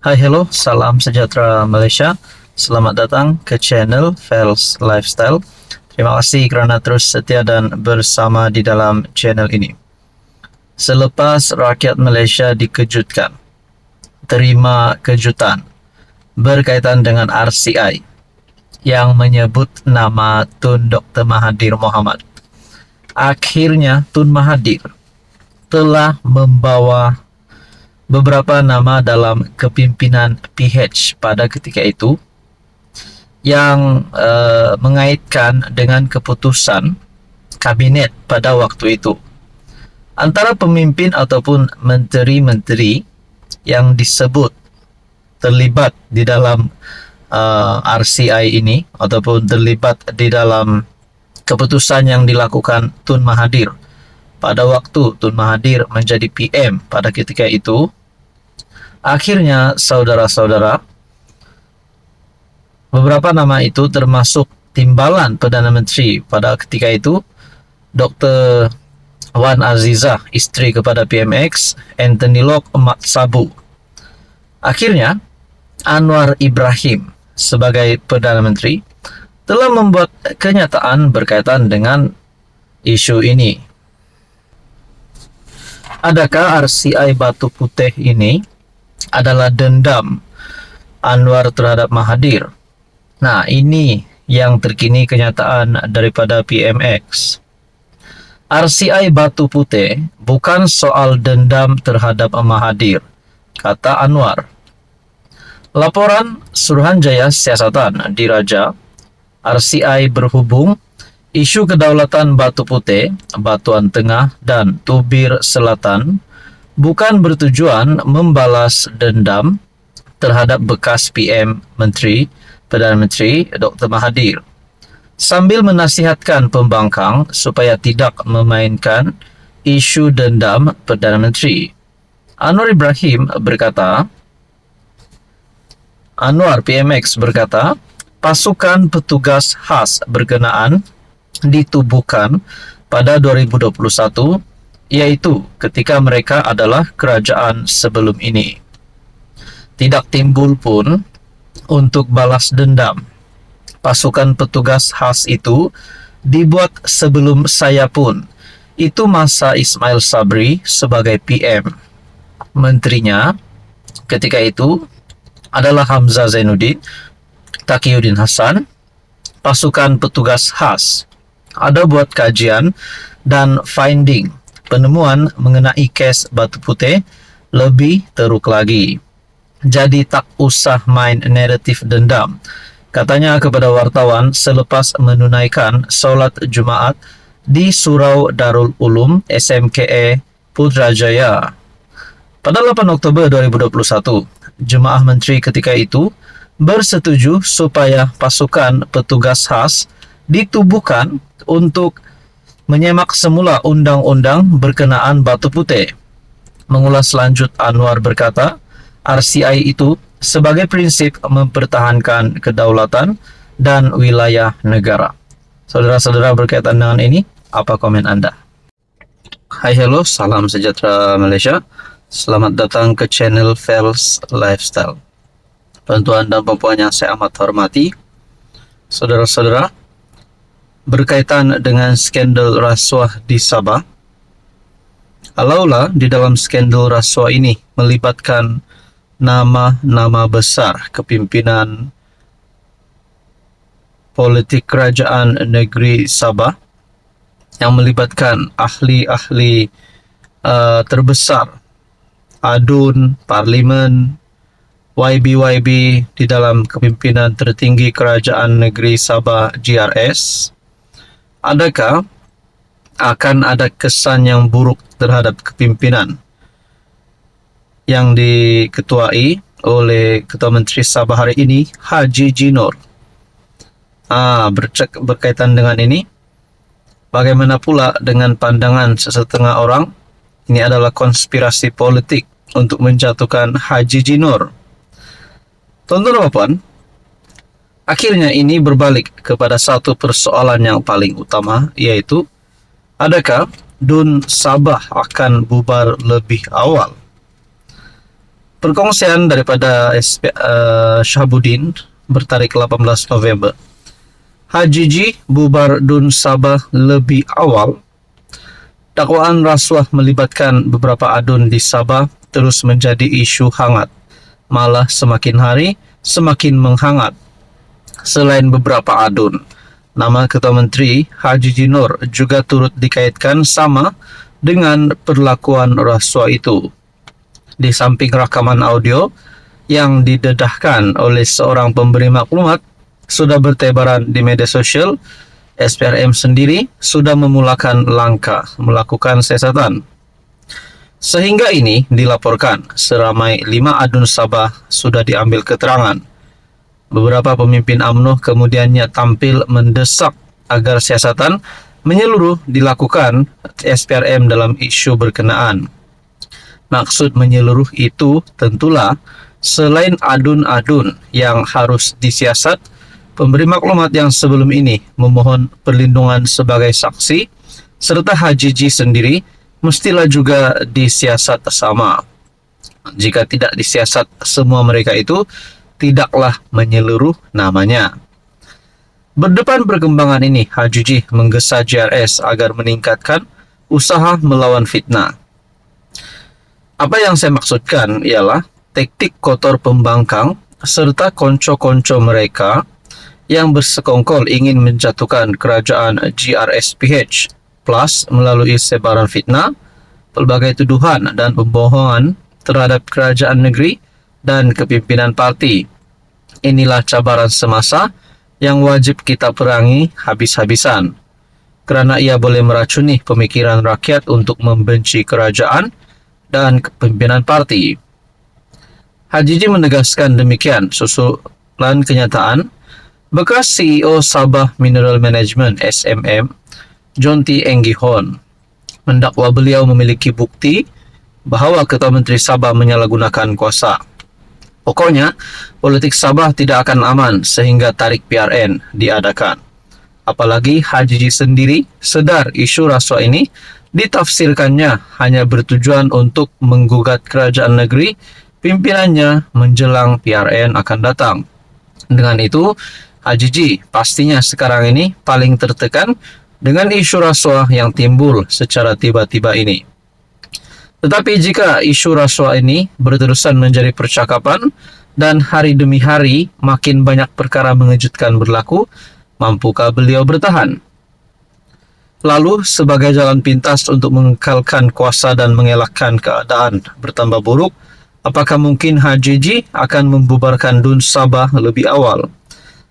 Hai, hello, salam sejahtera Malaysia. Selamat datang ke channel Fels Lifestyle. Terima kasih kerana terus setia dan bersama di dalam channel ini. Selepas rakyat Malaysia dikejutkan, terima kejutan berkaitan dengan RCI yang menyebut nama Tun Dr. Mahathir Mohamad. Akhirnya Tun Mahathir telah membawa beberapa nama dalam kepimpinan PH pada ketika itu yang mengaitkan dengan keputusan kabinet pada waktu itu. Antara pemimpin ataupun menteri-menteri yang disebut terlibat di dalam RCI ini ataupun terlibat di dalam keputusan yang dilakukan Tun Mahathir pada waktu Tun Mahathir menjadi PM pada ketika itu. Akhirnya, saudara-saudara, beberapa nama itu termasuk timbalan Perdana Menteri pada ketika itu, Dr. Wan Azizah, isteri kepada PMX, Anthony Locke, Mat Sabu. Akhirnya, Anwar Ibrahim sebagai Perdana Menteri telah membuat kenyataan berkaitan dengan isu ini. Adakah RCI Batu Putih ini adalah dendam Anwar terhadap Mahathir? Nah, ini yang terkini kenyataan daripada PMX. RCI Batu Putih bukan soal dendam terhadap Mahathir, kata Anwar. Laporan Suruhanjaya Siasatan Diraja RCI berhubung isu kedaulatan Batu Putih, Batuan Tengah dan Tubir Selatan bukan bertujuan membalas dendam terhadap bekas PM Perdana Menteri Dr. Mahathir, sambil menasihatkan pembangkang supaya tidak memainkan isu dendam Perdana Menteri. Anwar PMX berkata, pasukan petugas khas berkenaan ditubuhkan pada 2021, iaitu ketika mereka adalah kerajaan sebelum ini. Tidak timbul pun untuk balas dendam. Pasukan petugas khas itu dibuat sebelum saya pun. Itu masa Ismail Sabri sebagai PM. Menterinya ketika itu adalah Hamzah Zainuddin, Taqiyuddin Hassan. Pasukan petugas khas ada buat kajian dan finding penemuan mengenai kes Batu Putih lebih teruk lagi. Jadi tak usah main naratif dendam, katanya kepada wartawan selepas menunaikan solat Jumaat di Surau Darul Ulum SMKE Putrajaya. Pada 8 Oktober 2021, jemaah menteri ketika itu bersetuju supaya pasukan petugas khas ditubuhkan untuk menyemak semula undang-undang berkenaan Batu Putih. Mengulas lanjut, Anwar berkata, RCI itu sebagai prinsip mempertahankan kedaulatan dan wilayah negara. Saudara-saudara, berkaitan dengan ini, apa komen Anda? Hai, hello, salam sejahtera Malaysia. Selamat datang ke channel Fels Lifestyle. Tuan-tuan dan puan-puan yang saya amat hormati, saudara-saudara, berkaitan dengan skandal rasuah di Sabah. Kalaulah di dalam skandal rasuah ini melibatkan nama-nama besar kepimpinan politik kerajaan negeri Sabah yang melibatkan ahli-ahli terbesar, adun, parlimen, YB di dalam kepimpinan tertinggi kerajaan negeri Sabah GRS, adakah akan ada kesan yang buruk terhadap kepimpinan yang diketuai oleh Ketua Menteri Sabah hari ini, Haji Jinor? Berkaitan dengan ini, bagaimana pula dengan pandangan sesetengah orang? Ini adalah konspirasi politik untuk menjatuhkan Haji Jinor. Tuan-tuan dan puan, akhirnya ini berbalik kepada satu persoalan yang paling utama, yaitu adakah DUN Sabah akan bubar lebih awal? perkongsian daripada Shahabuddin bertarik 18 November. HJJ bubar Dun Sabah lebih awal. Dakwaan rasuah melibatkan beberapa adun di Sabah terus menjadi isu hangat, malah semakin hari semakin menghangat. Selain beberapa adun, nama Ketua Menteri HJJ Noor juga turut dikaitkan sama dengan perlakuan rasuah itu. Di samping rakaman audio yang didedahkan oleh seorang pemberi maklumat sudah bertebaran di media sosial, SPRM sendiri sudah memulakan langkah melakukan siasatan. Sehingga ini dilaporkan seramai 5 adun Sabah sudah diambil keterangan. Beberapa pemimpin UMNO kemudiannya tampil mendesak agar siasatan menyeluruh dilakukan SPRM dalam isu berkenaan. Maksud menyeluruh itu tentulah selain adun-adun yang harus disiasat, pemberi maklumat yang sebelum ini memohon perlindungan sebagai saksi, serta HJJ sendiri mestilah juga disiasat sama. Jika tidak disiasat semua mereka itu, tidaklah menyeluruh namanya. Berdepan perkembangan ini, HJJ menggesa JRS agar meningkatkan usaha melawan fitnah. Apa yang saya maksudkan ialah taktik kotor pembangkang serta konco-konco mereka yang bersekongkol ingin menjatuhkan kerajaan GRSPH plus melalui sebaran fitnah, pelbagai tuduhan dan pembohongan terhadap kerajaan negeri dan kepimpinan parti. Inilah cabaran semasa yang wajib kita perangi habis-habisan, kerana ia boleh meracuni pemikiran rakyat untuk membenci kerajaan dan kepimpinan parti. HJJ menegaskan demikian susulan kenyataan bekas CEO Sabah Mineral Management SMM, John T. Enggihon, mendakwa beliau memiliki bukti bahawa Ketua Menteri Sabah menyalahgunakan kuasa. Pokoknya, politik Sabah tidak akan aman sehingga tarik PRN diadakan. Apalagi HJJ sendiri sedar isu rasuah ini ditafsirkannya hanya bertujuan untuk menggugat kerajaan negeri pimpinannya menjelang PRN akan datang. Dengan itu, HJJ pastinya sekarang ini paling tertekan dengan isu rasuah yang timbul secara tiba-tiba ini. Tetapi jika isu rasuah ini berterusan menjadi percakapan dan hari demi hari makin banyak perkara mengejutkan berlaku, mampukah beliau bertahan? Lalu, sebagai jalan pintas untuk mengekalkan kuasa dan mengelakkan keadaan bertambah buruk, apakah mungkin HJJ akan membubarkan Dun Sabah lebih awal?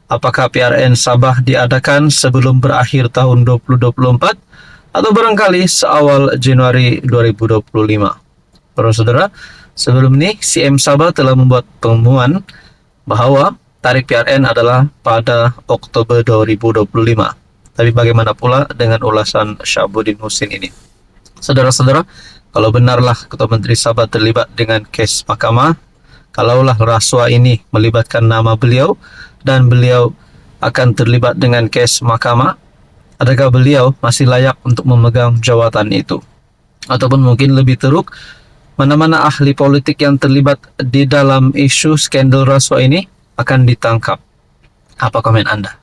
Apakah PRN Sabah diadakan sebelum berakhir tahun 2024 atau barangkali seawal Januari 2025? Para saudara, sebelum ini CM Sabah telah membuat pengumuman bahawa tarik PRN adalah pada Oktober 2025. Tapi bagaimana pula dengan ulasan Shahabuddin Husin ini? Saudara-saudara, kalau benarlah Ketua Menteri Sabah terlibat dengan kes mahkamah, kalaulah rasuah ini melibatkan nama beliau dan beliau akan terlibat dengan kes mahkamah, adakah beliau masih layak untuk memegang jawatan itu? Ataupun mungkin lebih teruk, mana-mana ahli politik yang terlibat di dalam isu skandal rasuah ini akan ditangkap? Apa komen Anda?